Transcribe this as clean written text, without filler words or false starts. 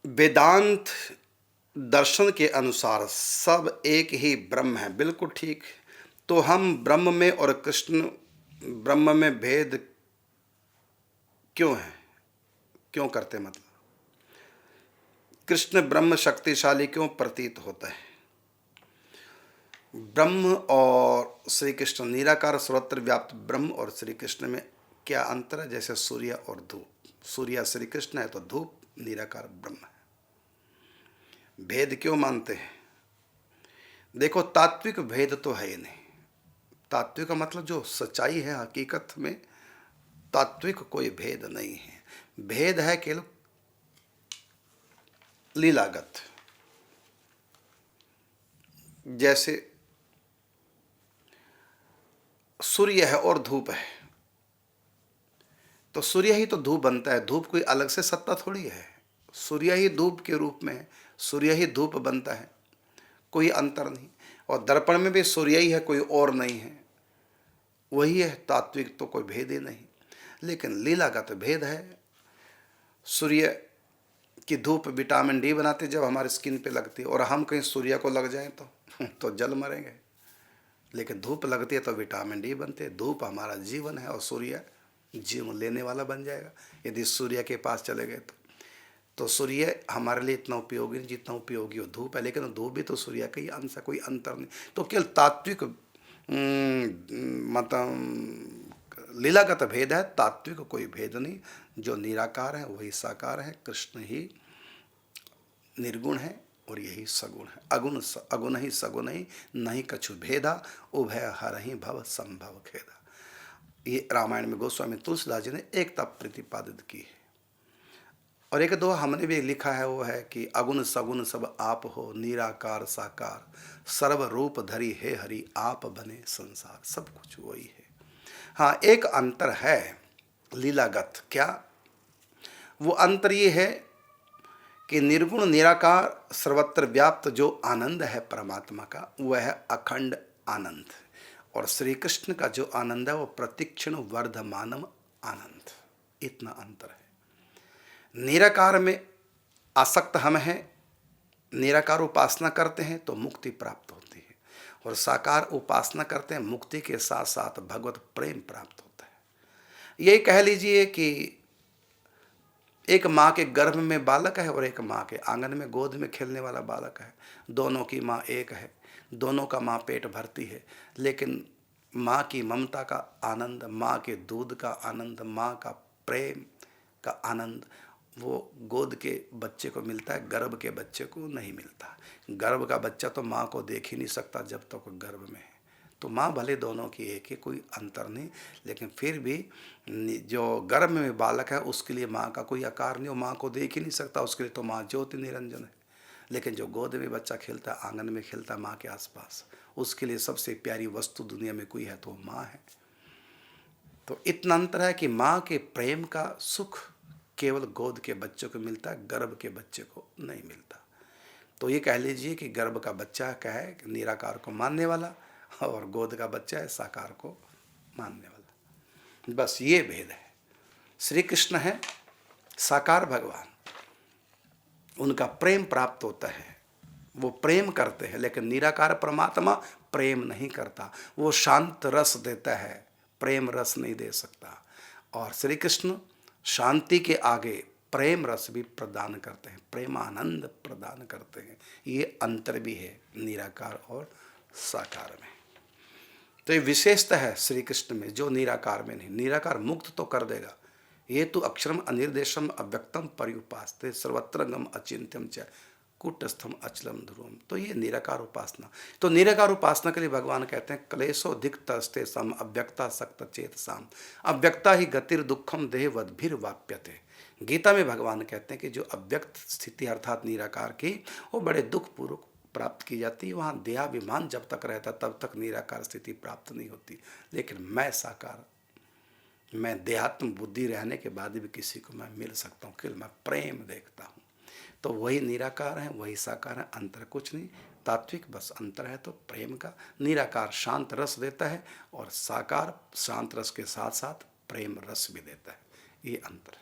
वेदांत दर्शन के अनुसार सब एक ही ब्रह्म है, बिल्कुल ठीक। तो हम ब्रह्म में और कृष्ण ब्रह्म में भेद क्यों है, क्यों करते हैं? मतलब कृष्ण ब्रह्म शक्तिशाली क्यों प्रतीत होता है? ब्रह्म और श्री कृष्ण निराकार सर्वत्र व्याप्त ब्रह्म और श्री कृष्ण में क्या अंतर है? जैसे सूर्य और धूप, सूर्य श्री कृष्ण है तो धूप निराकार ब्रह्म है। भेद क्यों मानते हैं? देखो, तात्विक भेद तो है ही नहीं। तात्विक का मतलब जो सच्चाई है, हकीकत में तात्विक कोई भेद नहीं है। भेद है केवल लीलागत। जैसे सूर्य है और धूप है, तो सूर्य ही तो धूप बनता है, धूप कोई अलग से सत्ता थोड़ी है। सूर्य ही धूप के रूप में है, सूर्य ही धूप बनता है, कोई अंतर नहीं। और दर्पण में भी सूर्य ही है, कोई और नहीं है, वही है। तात्विक तो कोई भेद ही नहीं, लेकिन लीलागत भेद है। सूर्य की धूप विटामिन डी बनाती जब हमारे स्किन पे लगती है, और हम कहीं सूर्य को लग जाएं तो जल मरेंगे। लेकिन धूप लगती है तो विटामिन डी बनते हैं। धूप हमारा जीवन है और सूर्य जीवन लेने वाला बन जाएगा यदि सूर्य के पास चले गए तो सूर्य हमारे लिए इतना उपयोगी नहीं जितना उपयोगी हो धूप है, लेकिन धूप भी तो सूर्य का ही अंश है, कोई अंतर नहीं। तो केवल तात्विक मतलब लीलागत भेद है, तात्विक कोई भेद नहीं। जो निराकार है वही साकार है, कृष्ण ही निर्गुण है और यही सगुण है। अगुण ही सगुण ही नहीं कछु भेदा, उभय हर ही भव संभव खेदा। ये रामायण में गोस्वामी तुलसीदास जी ने एकता प्रतिपादित की है। और एक दो हमने भी लिखा है, वो है कि अगुण सगुण सब आप हो, निराकार साकार सर्व रूप धरी हे हरि, आप बने संसार। सब कुछ वही है। हाँ, एक अंतर है लीलागत। क्या वो अंतर? ये है कि निर्गुण निराकार सर्वत्र व्याप्त जो आनंद है परमात्मा का, वह है अखंड आनंद। और श्री कृष्ण का जो आनंद है वो प्रतिक्षण वर्धमानम आनंद। इतना अंतर है। निराकार में आसक्त हम हैं, निराकार उपासना करते हैं तो मुक्ति प्राप्त होती है, और साकार उपासना करते हैं मुक्ति के साथ साथ भगवत प्रेम प्राप्त होता है। यही कह लीजिए कि एक माँ के गर्भ में बालक है और एक माँ के आंगन में गोद में खेलने वाला बालक है। दोनों की माँ एक है, दोनों का माँ पेट भरती है, लेकिन माँ की ममता का आनंद, माँ के दूध का आनंद, माँ का प्रेम का आनंद वो गोद के बच्चे को मिलता है, गर्भ के बच्चे को नहीं मिलता। गर्भ का बच्चा तो माँ को देख ही नहीं सकता जब तक वो गर्भ में है। तो माँ भले दोनों की एक है, कोई अंतर नहीं, लेकिन फिर भी जो गर्भ में बालक है उसके लिए माँ का कोई आकार नहीं, वो माँ को देख ही नहीं सकता, उसके लिए तो माँ ज्योति निरंजन है। लेकिन जो गोद में बच्चा खेलता है, आंगन में खेलता है माँ के आसपास, उसके लिए सबसे प्यारी वस्तु दुनिया में कोई है तो माँ है। तो इतना अंतर है कि माँ के प्रेम का सुख केवल गोद के बच्चों को मिलता है, गर्भ के बच्चे को नहीं मिलता। तो ये कह लीजिए कि गर्भ का बच्चा क्या है, निराकार को मानने वाला, और गोद का बच्चा है साकार को मानने वाला। बस ये भेद है। श्री कृष्ण है साकार भगवान, उनका प्रेम प्राप्त होता है, वो प्रेम करते हैं। लेकिन निराकार परमात्मा प्रेम नहीं करता, वो शांत रस देता है, प्रेम रस नहीं दे सकता। और श्री कृष्ण शांति के आगे प्रेम रस भी प्रदान करते हैं, प्रेमानंद प्रदान करते हैं। ये अंतर भी है निराकार और साकार में। तो ये विशेषता है श्री कृष्ण में जो निराकार में नहीं। निराकार मुक्त तो कर देगा, ये तो अक्षरम अनिर्देशम अव्यक्तम पर्युपास्ते सर्वत्रंगम अचिंत्यम च कूटस्थम अचलम ध्रुवम। तो ये निराकार उपासना। तो निराकार उपासना के लिए भगवान कहते हैं क्लेशो दिक तस्ते सम अव्यक्ता सक्त चेत साम, अव्यक्ता ही गतिर दुखम देहवद्भिर वाप्यते। गीता में भगवान कहते हैं कि जो अव्यक्त स्थिति अर्थात निराकार की, वो बड़े दुखपूर्वक प्राप्त की जाती है। वहाँ देहाभिमान जब तक रहता तब तक निराकार स्थिति प्राप्त नहीं होती। लेकिन मैं साकार, मैं देहात्म बुद्धि रहने के बाद भी किसी को मैं मिल सकता हूँ, केवल मैं प्रेम देखता हूँ। तो वही निराकार है, वही साकार है, अंतर कुछ नहीं। तात्विक बस अंतर है तो प्रेम का। निराकार शांत रस देता है और साकार शांत रस के साथ साथ प्रेम रस भी देता है, ये अंतर है।